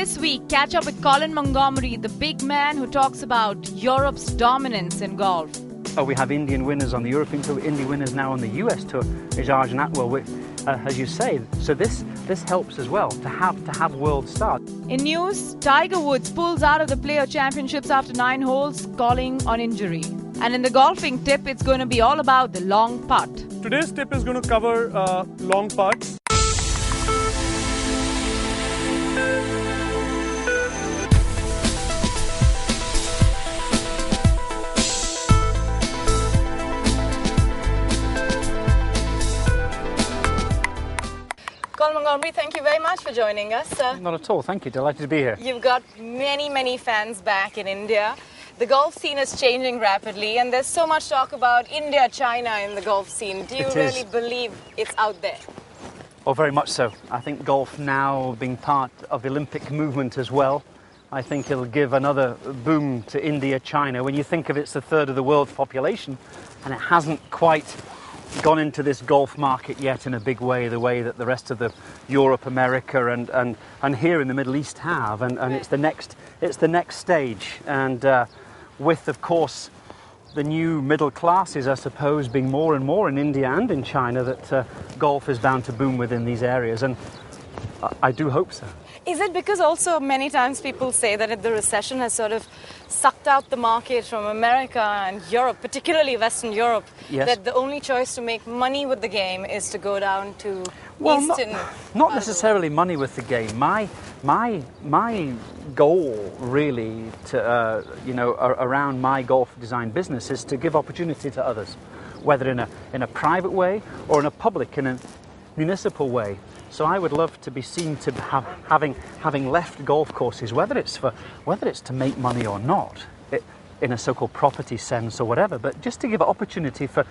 This week, catch up with Colin Montgomerie, the big man who talks about Europe's dominance in golf. Oh, we have Indian winners on the European Tour, Indian winners now on the US Tour, Ijaj and Atwell, as you say. So this helps as well, to have world stars. In news, Tiger Woods pulls out of the Player Championships after 9 holes, calling on injury. And in the golfing tip, it's going to be all about the long putt. Today's tip is going to cover long putts. Colin Montgomerie, thank you very much for joining us. Not at all, thank you. Delighted to be here. You've got many fans back in India. The golf scene is changing rapidly, and there's so much talk about India, China in the golf scene. Do you really believe it's out there? Oh, very much so. I think golf now being part of the Olympic movement as well, I think it'll give another boom to India, China. When you think of it's a third of the world's population, and it hasn't quite gone into this golf market yet in a big way, the way that the rest of the Europe, America, and here in the Middle East have, and it's the next stage. And with, of course, the new middle classes, I suppose, being more and more in India and in China, that golf is bound to boom within these areas, and I do hope so. Is it because also many times people say that the recession has sort of sucked out the market from America and Europe, particularly Western Europe, that the only choice to make money with the game is to go down to Eastern? Not necessarily money with the game. My goal really to around my golf design business is to give opportunity to others, whether in a private way or in a public, in a municipal way. So I would love to be seen to having left golf courses, whether it's to make money or not, in a so-called property sense or whatever, but just to give opportunity for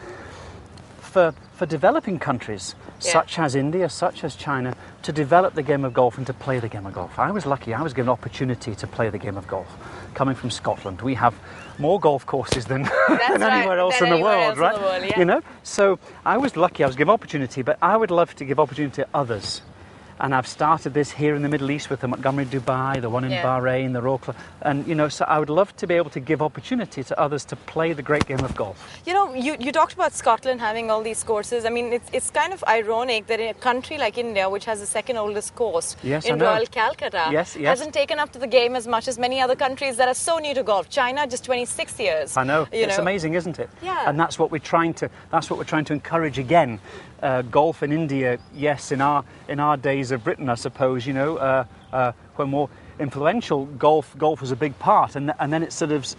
developing countries such as India, such as China, to develop the game of golf and to play the game of golf. I was lucky, I was given opportunity to play the game of golf. Coming from Scotland, we have more golf courses than anywhere else in the world, right? You know, so I was lucky, I was given opportunity, but I would love to give opportunity to others. And I've started this here in the Middle East with the Montgomerie Dubai, the one in Bahrain, the Royal Club. And, so I would love to be able to give opportunity to others to play the great game of golf. You know, you talked about Scotland having all these courses. I mean, it's kind of ironic that in a country like India, which has the second oldest course in Royal Calcutta, hasn't taken up to the game as much as many other countries that are so new to golf. China, just 26 years. I know. It's amazing, isn't it? Yeah. And that's what we're trying to encourage again. Golf in India, yes, in our days of Britain, I suppose, when more influential, golf was a big part, and then it sort of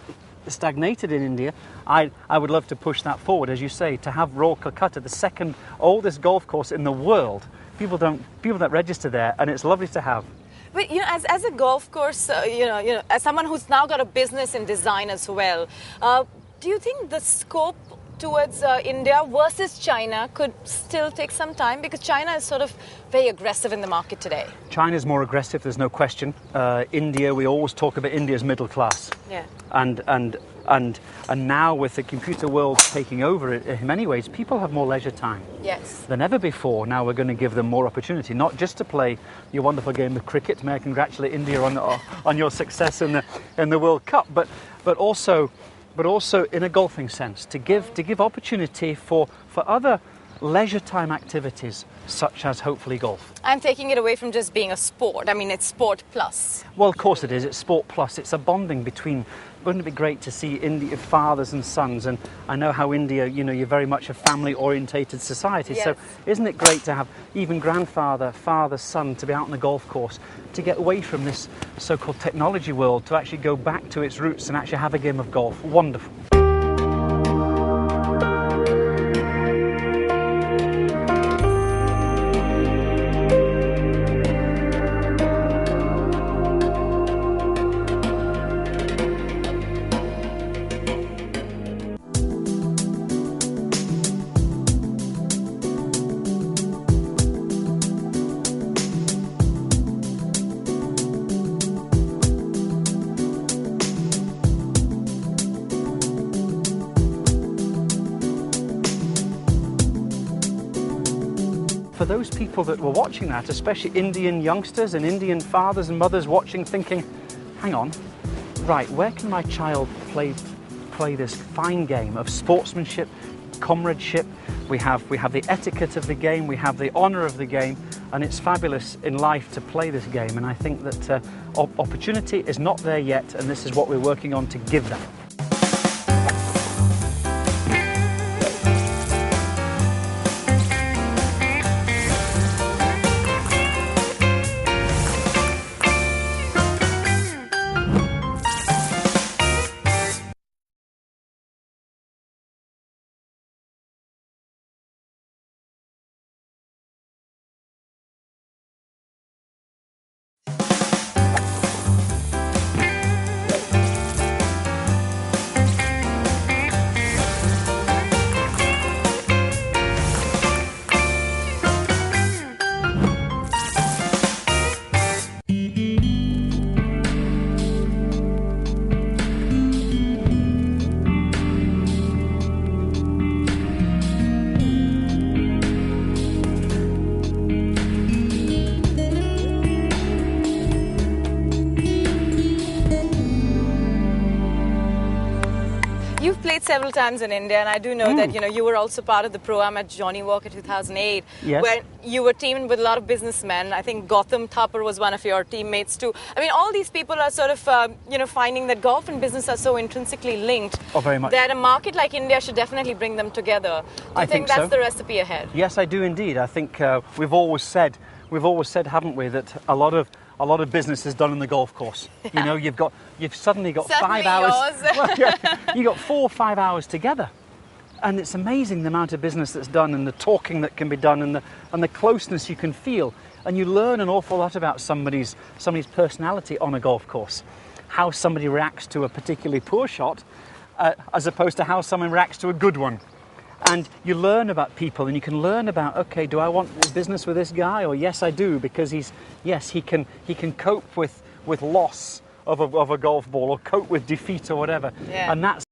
stagnated in India. I would love to push that forward, as you say, to have Royal Calcutta, the second oldest golf course in the world. People don't register there, and it's lovely to have. But as a golf course, as someone who's now got a business in design as well, do you think the scope towards India versus China could still take some time, because China is sort of very aggressive in the market today? China's more aggressive, there's no question. India, we always talk about India's middle class. Yeah. And now with the computer world taking over in many ways, people have more leisure time. Yes. Than ever before. Now we're going to give them more opportunity, not just to play your wonderful game of cricket. May I congratulate India on your success in the World Cup, but also in a golfing sense, to give opportunity for other leisure time activities, such as hopefully golf. I'm taking it away from just being a sport. I mean, it's sport plus. Well, of course it is. It's sport plus. It's a bonding between. Wouldn't it be great to see India fathers and sons? And I know how India, you're very much a family-orientated society. Yes. So isn't it great to have even grandfather, father, son to be out on the golf course, to get away from this so-called technology world, to actually go back to its roots and actually have a game of golf? Wonderful. for those people that were watching that, especially Indian youngsters and Indian fathers and mothers watching, thinking, hang on, right, where can my child play this fine game of sportsmanship, comradeship? We have the etiquette of the game, we have the honour of the game, and it's fabulous in life to play this game. And I think that opportunity is not there yet, and this is what we're working on to give that. You've played several times in India, and I do know that you were also part of the Pro-Am at Johnny Walker 2008, Yes. where you were teamed with a lot of businessmen. I think Gautam Thapar was one of your teammates too. I mean, all these people are sort of finding that golf and business are so intrinsically linked. Oh, very much. That a market like India should definitely bring them together. Do you think that's so. the recipe ahead? Yes, I do indeed. I think we've always said, haven't we, that a lot of business is done on the golf course. Yeah. You've suddenly got Certainly 5 hours. yours. Well, yeah, you got 4 or 5 hours together, and it's amazing the amount of business that's done, and the talking that can be done, and the closeness you can feel, and you learn an awful lot about somebody's personality on a golf course, how somebody reacts to a particularly poor shot, as opposed to how someone reacts to a good one. And you learn about people, and you can learn about, okay, do I want business with this guy? Or yes, I do, because he can cope with loss of a golf ball, or cope with defeat or whatever. Yeah. And that's